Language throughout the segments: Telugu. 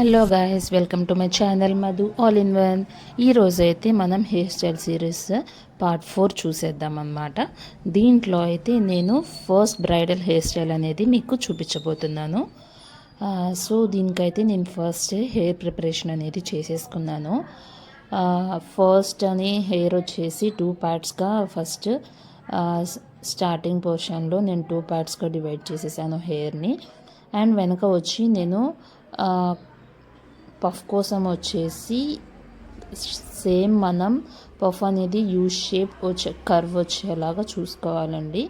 Hello guys, welcome to my channel Madhu all in one. ఈరోజు అయితే మనం హెయిర్ స్టైల్ సిరీస్ పార్ట్ 4 చూసేద్దాం అన్నమాట. దీంట్లో అయితే నేను ఫస్ట్ బ్రైడల్ హెయిర్ స్టైల్ అనేది మీకు చూపించబోతున్నాను. సో దీనికైతే నేను ఫస్ట్ హెయిర్ ప్రిపరేషన్ అనేది చేసేసుకున్నాను. ఫస్ట్ అని హెయిర్ వచ్చేసి 2 పార్ట్స్గా ఫస్ట్ స్టార్టింగ్ పోర్షన్లో నేను 2 పార్ట్స్గా డివైడ్ చేసేసాను హెయిర్ని. అండ్ వెనక వచ్చి నేను పఫ్ కోసం వచ్చేసి సేమ్ మనం పఫ్ అనేది యూ షేప్ కర్వ్ వచ్చేలాగా చూసుకోవాలండి,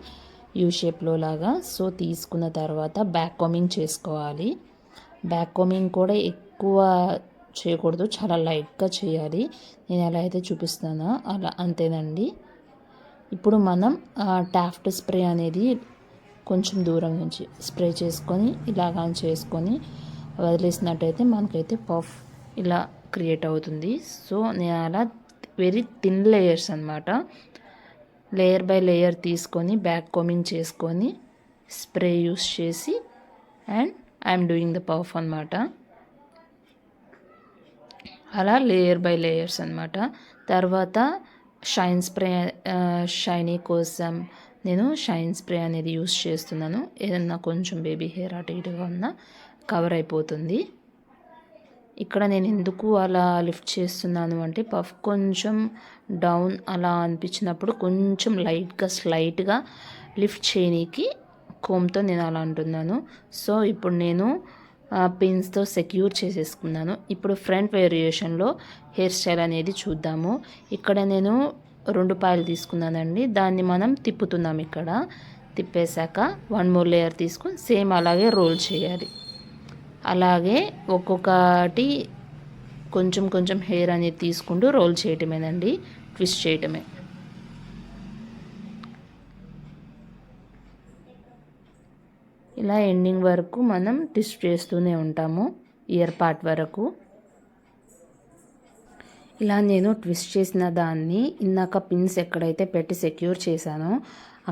యూ షేప్లో లాగా. సో తీసుకున్న తర్వాత బ్యాక్ కామింగ్ చేసుకోవాలి. బ్యాక్ కామింగ్ కూడా ఎక్కువ చేయకూడదు, చాలా లైట్గా చేయాలి. నేను ఎలా అయితే చూపిస్తానో అలా, అంతేనండి. ఇప్పుడు మనం టాఫ్ట్ స్ప్రే అనేది కొంచెం దూరం నుంచి స్ప్రే చేసుకొని ఇలాగా చేసుకొని వదిలేసినట్టయితే మనకైతే పఫ్ ఇలా క్రియేట్ అవుతుంది. సో నేను అలా వెరీ థిన్ లేయర్స్ అన్నమాట, లేయర్ బై లేయర్ తీసుకొని బ్యాక్ కామింగ్ చేసుకొని స్ప్రే యూస్ చేసి and I'm doing the puff అన్నమాట. అలా లేయర్ బై లేయర్స్ అన్నమాట. తర్వాత షైనీ కోసం నేను షైన్ స్ప్రే అనేది యూస్ చేస్తున్నాను. ఏదన్నా కొంచెం బేబీ హెయిర్ అటు ఇటుగా ఉన్నా కవర్ అయిపోతుంది. ఇక్కడ నేను ఎందుకు అలా లిఫ్ట్ చేస్తున్నాను అంటే పఫ్ కొంచెం డౌన్ అలా అనిపించినప్పుడు కొంచెం స్లైట్గా లిఫ్ట్ చేయనీకి కోమ్తో నేను అలా అంటున్నాను. సో ఇప్పుడు నేను పిన్స్తో సెక్యూర్ చేసేసుకున్నాను. ఇప్పుడు ఫ్రంట్ వేరియేషన్లో హెయిర్ స్టైల్ అనేది చూద్దాము. ఇక్కడ నేను 2 పాయలు తీసుకున్నానండి, దాన్ని మనం తిప్పుతున్నాం. ఇక్కడ తిప్పేశాక 1 more లేయర్ తీసుకొని సేమ్ అలాగే రోల్ చేయాలి. అలాగే ఒక్కొక్కటి కొంచెం కొంచెం హెయిర్ అనేది తీసుకుంటూ రోల్ చేయటమేనండి, ట్విస్ట్ చేయటమే. ఇలా ఎండింగ్ వరకు మనం ట్విస్ట్ చేస్తూనే ఉంటాము, ఇయర్ పార్ట్ వరకు. ఇలా నేను ట్విస్ట్ చేసిన దాన్ని ఇందాక పిన్స్ ఎక్కడైతే పెట్టి సెక్యూర్ చేశానో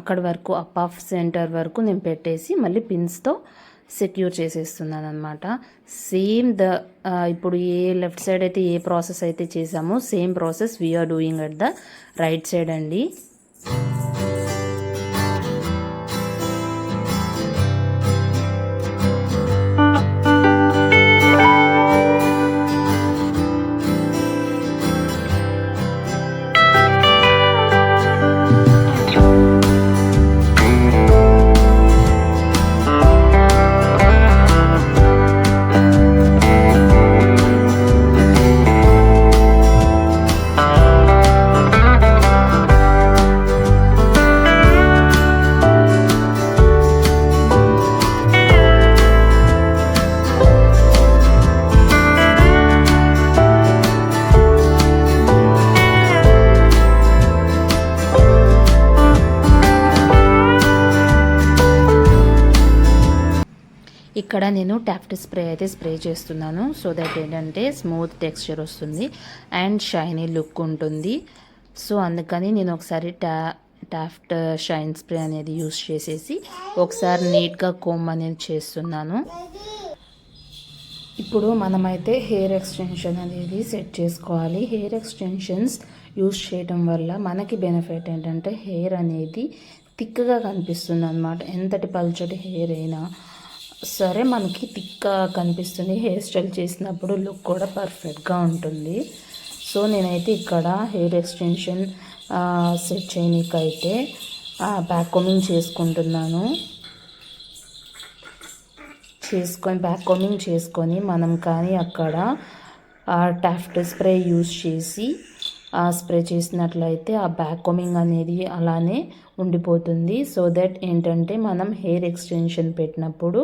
అక్కడ వరకు, ఆ పఫ్ సెంటర్ వరకు నేను పెట్టేసి మళ్ళీ పిన్స్తో సెక్యూర్ చేసేస్తున్నాను అనమాట. సేమ్ ఇప్పుడు ఏ లెఫ్ట్ సైడ్ అయితే ఏ ప్రాసెస్ అయితే చేసామో same process we are doing at the right side అండి. ఇక్కడ నేను టాఫ్ట్ స్ప్రే అయితే స్ప్రే చేస్తున్నాను. సో దట్ ఏంటంటే స్మూత్ టెక్స్చర్ వస్తుంది అండ్ షైనీ లుక్ ఉంటుంది. సో అందుకని నేను ఒకసారి టాఫ్ట్ షైన్ స్ప్రే అనేది యూస్ చేసేసి ఒకసారి నీట్గా కోమ్ అనేది చేస్తున్నాను. ఇప్పుడు మనమైతే హెయిర్ ఎక్స్టెన్షన్ అనేది సెట్ చేసుకోవాలి. హెయిర్ ఎక్స్టెన్షన్స్ యూస్ చేయడం వల్ల మనకి బెనిఫిట్ ఏంటంటే హెయిర్ అనేది థిక్గా కనిపిస్తుంది అన్నమాట. ఎంతటి పల్చటి హెయిర్ అయినా సరే మనకి థిక్గా కనిపిస్తుంది. హెయిర్ స్టైల్ చేసినప్పుడు లుక్ కూడా పర్ఫెక్ట్గా ఉంటుంది. సో నేనైతే ఇక్కడ హెయిర్ ఎక్స్టెన్షన్ సెట్ చేయనీకైతే బ్యాక్ కామింగ్ చేసుకుంటున్నాను. బ్యాక్ కామింగ్ చేసుకొని మనం కానీ అక్కడ టాఫ్ట్ స్ప్రే యూస్ చేసి స్ప్రే చేసినట్లయితే ఆ బ్యాక్ కామింగ్ అనేది అలానే ఉండిపోతుంది. సో దట్ ఏంటంటే మనం హెయిర్ ఎక్స్టెన్షన్ పెట్టినప్పుడు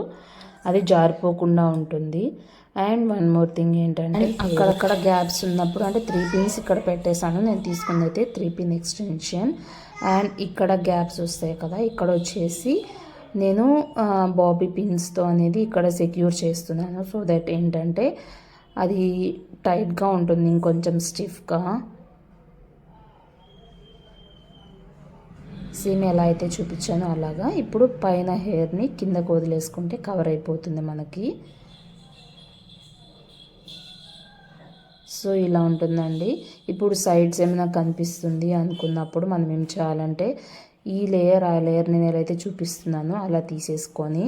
అది జారిపోకుండా ఉంటుంది. అండ్ 1 more థింగ్ ఏంటంటే అక్కడక్కడ గ్యాప్స్ ఉన్నప్పుడు, అంటే 3 pins ఇక్కడ పెట్టేశాను నేను తీసుకుంది అయితే 3 pin ఎక్స్టెన్షన్. అండ్ ఇక్కడ గ్యాప్స్ వస్తాయి కదా, ఇక్కడ వచ్చేసి నేను బాబీ పిన్స్తో అనేది ఇక్కడ సెక్యూర్ చేస్తున్నాను. సో దట్ ఏంటంటే అది టైట్గా ఉంటుంది, ఇంకొంచెం స్టిఫ్గా. సేమ్ ఎలా అయితే చూపించానో అలాగా. ఇప్పుడు పైన హెయిర్ని కిందకు వదిలేసుకుంటే కవర్ అయిపోతుంది మనకి. సో ఇలా ఉంటుందండి. ఇప్పుడు సైడ్స్ ఏమైనా కనిపిస్తుంది అనుకున్నప్పుడు మనం ఏం చేయాలంటే ఈ లేయర్ ఆ లేయర్ నేను ఏదైతే చూపిస్తున్నానో అలా తీసేసుకొని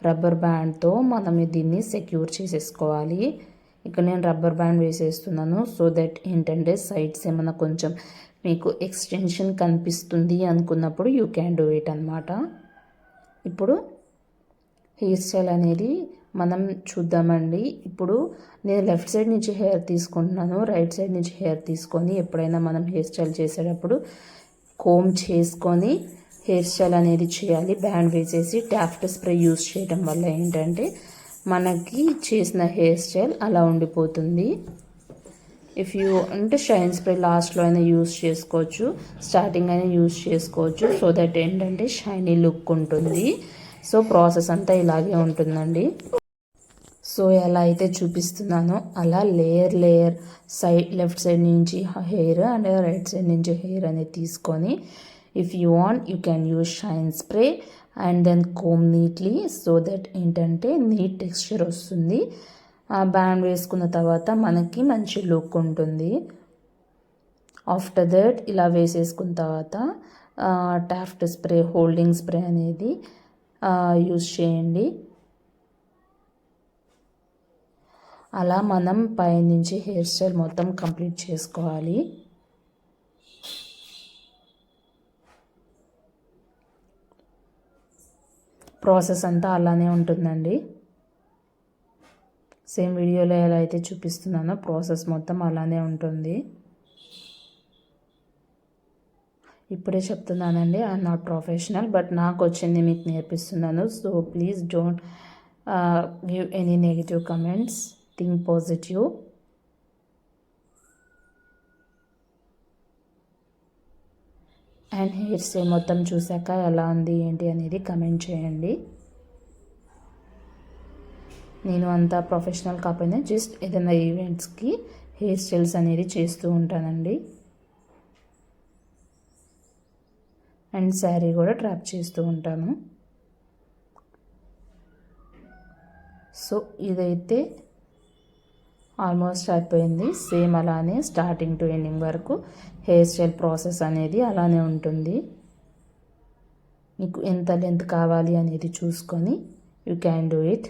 రబ్బర్ బ్యాండ్తో మనం దీన్ని సెక్యూర్ చేసేసుకోవాలి. ఇక్కడ నేను రబ్బర్ బ్యాండ్ వేసేస్తున్నాను. సో దట్ ఏంటంటే సైడ్స్ ఏమైనా కొంచెం మీకు ఎక్స్టెన్షన్ కనిపిస్తుంది అనుకున్నప్పుడు యూ క్యాన్ డూ ఇట్ అనమాట. ఇప్పుడు హెయిర్ స్టైల్ అనేది మనం చూద్దామండి. ఇప్పుడు నేను లెఫ్ట్ సైడ్ నుంచి హెయిర్ తీసుకుంటున్నాను, రైట్ సైడ్ నుంచి హెయిర్ తీసుకొని ఎప్పుడైనా మనం హెయిర్ స్టైల్ చేసేటప్పుడు కోమ్ చేసుకొని హెయిర్ స్టైల్ అనేది చేయాలి. బ్యాండ్ వేసేసి టాఫ్ట్ స్ప్రే యూస్ చేయడం వల్ల ఏంటంటే మనకి చేసిన హెయిర్ స్టైల్ అలా ఉండిపోతుంది. ఇఫ్ యూ అంటే షైన్ స్ప్రే లాస్ట్లో అయినా యూస్ చేసుకోవచ్చు, స్టార్టింగ్ అయినా యూస్ చేసుకోవచ్చు. సో దట్ ఏంటంటే షైనీ లుక్ ఉంటుంది. సో ప్రాసెస్ అంతా ఇలాగే ఉంటుందండి. సో ఎలా అయితే చూపిస్తున్నానో అలా లేయర్ సైడ్ లెఫ్ట్ సైడ్ నుంచి హెయిర్ అండ్ రైట్ సైడ్ నుంచి హెయిర్ అనేది తీసుకొని if you want you can use shine spray and then comb neatly. So that ఏంటంటే నీట్ టెక్స్చర్ వస్తుంది. బ్యాండ్ వేసుకున్న తర్వాత మనకి మంచి లుక్ ఉంటుంది. ఆఫ్టర్ దట్ ఇలా వేసేసుకున్న తర్వాత టాఫ్ట్ స్ప్రే హోల్డింగ్ స్ప్రే అనేది యూస్ చేయండి. అలా మనం పైనుంచి హెయిర్ స్టైల్ మొత్తం కంప్లీట్ చేసుకోవాలి. ప్రాసెస్ అంతా అలానే ఉంటుందండి. సేమ్ వీడియోలో ఎలా అయితే చూపిస్తున్నానో ప్రాసెస్ మొత్తం అలానే ఉంటుంది. ఇప్పుడే చెప్తున్నానండి, ఐఎమ్ నాట్ ప్రొఫెషనల్, బట్ నాకు వచ్చింది మీకు నేర్పిస్తున్నాను. So please don't give any negative comments, think positive. And hair style మొత్తం చూసాక ఎలా ఉంది ఏంటి అనేది కమెంట్ చేయండి. నేను అంత ప్రొఫెషనల్ కాకపోయినా జస్ట్ ఏదైనా ఈవెంట్స్కి హెయిర్ స్టైల్స్ అనేది చేస్తూ ఉంటానండి. అండ్ శారీ కూడా ట్రాప్ చేస్తూ ఉంటాను. సో ఇదైతే ఆల్మోస్ట్ అయిపోయింది. సేమ్ అలానే స్టార్టింగ్ టు ఎండింగ్ వరకు హెయిర్ స్టైల్ ప్రాసెస్ అనేది అలానే ఉంటుంది. మీకు ఎంత లెంత్ కావాలి అనేది చూసుకొని you can do it.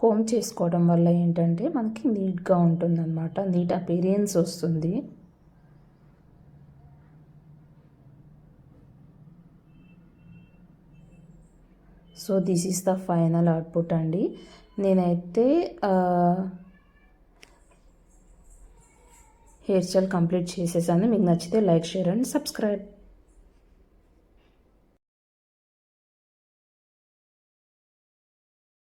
Comb చేసుకోవడం వల్ల ఏంటంటే మనకి నీట్గా ఉంటుందన్నమాట, నీట్ అపీరియన్స్ వస్తుంది. So this is the final output అండి. నేనైతే హెయిర్ స్టైల్ కంప్లీట్ చేసేసాను. మీకు నచ్చితే లైక్, షేర్ అండ్ సబ్స్క్రైబ్.